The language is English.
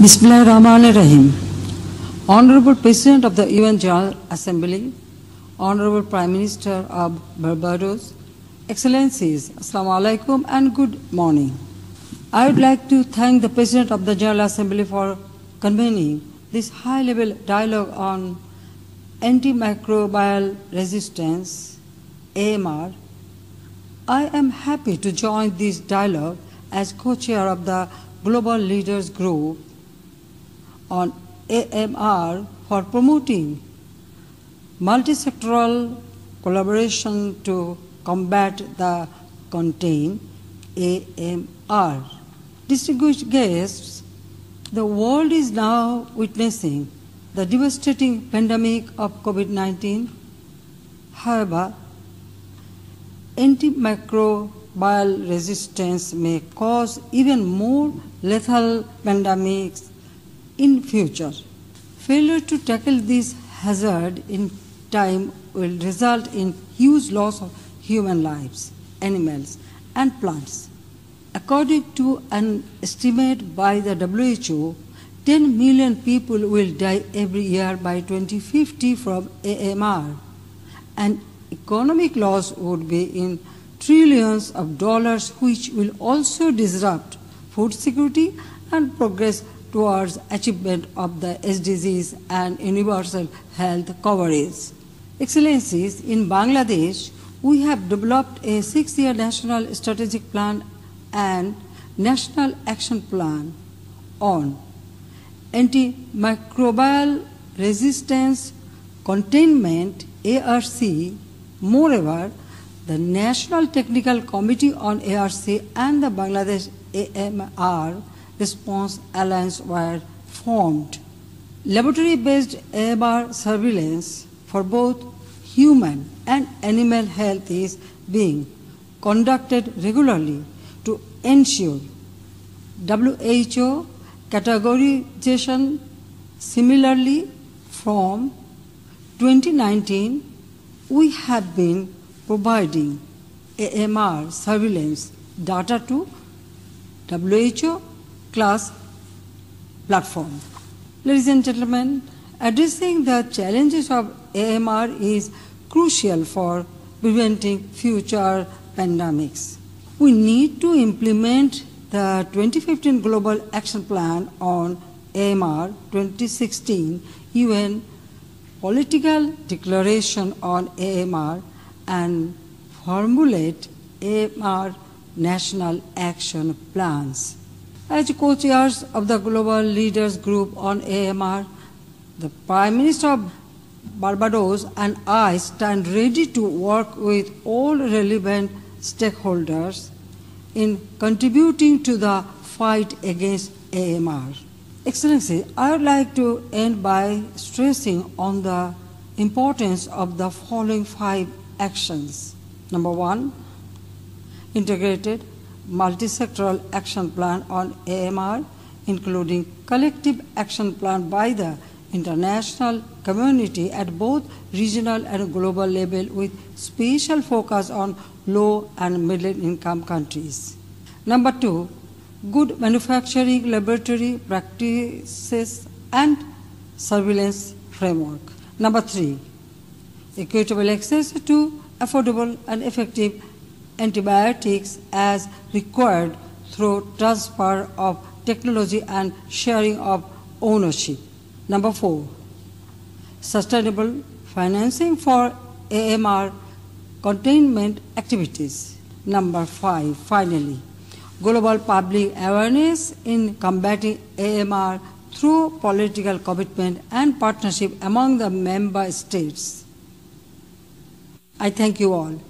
Bismillahirrahmanirrahim. Honorable President of the UN General Assembly, Honorable Prime Minister of Barbados, Excellencies, Assalamu alaikum and good morning. I would like to thank the President of the General Assembly for convening this high-level dialogue on antimicrobial resistance, AMR. I am happy to join this dialogue as co-chair of the Global Leaders Group on AMR for promoting multi-sectoral collaboration to combat the contain AMR. Distinguished guests, the world is now witnessing the devastating pandemic of COVID-19. However, antimicrobial resistance may cause even more lethal pandemics in future. Failure to tackle this hazard in time will result in huge loss of human lives, animals, and plants. According to an estimate by the WHO, 10 million people will die every year by 2050 from AMR, and economic loss would be in trillions of dollars, which will also disrupt food security and progress towards achievement of the SDGs and universal health coverage. Excellencies, in Bangladesh, we have developed a 6-year national strategic plan and national action plan on antimicrobial resistance containment, ARC. Moreover, the National Technical Committee on ARC and the Bangladesh AMR Response Alliance were formed. Laboratory-based AMR surveillance for both human and animal health is being conducted regularly to ensure WHO categorization. Similarly, from 2019, we have been providing AMR surveillance data to WHO class platform. Ladies and gentlemen, addressing the challenges of AMR is crucial for preventing future pandemics. We need to implement the 2015 Global Action Plan on AMR, 2016 UN Political Declaration on AMR, and formulate AMR national action plans. As co-chairs of the Global Leaders Group on AMR, the Prime Minister of Barbados and I stand ready to work with all relevant stakeholders in contributing to the fight against AMR. Excellency, I would like to end by stressing on the importance of the following 5 actions. Number 1, integrated multi-sectoral action plan on AMR, including collective action plan by the international community at both regional and global level with special focus on low and middle income countries. Number 2, good manufacturing laboratory practices and surveillance framework. Number 3, equitable access to affordable and effective antibiotics as required through transfer of technology and sharing of ownership. Number 4, sustainable financing for AMR containment activities. Number 5, finally, global public awareness in combating AMR through political commitment and partnership among the member states. I thank you all.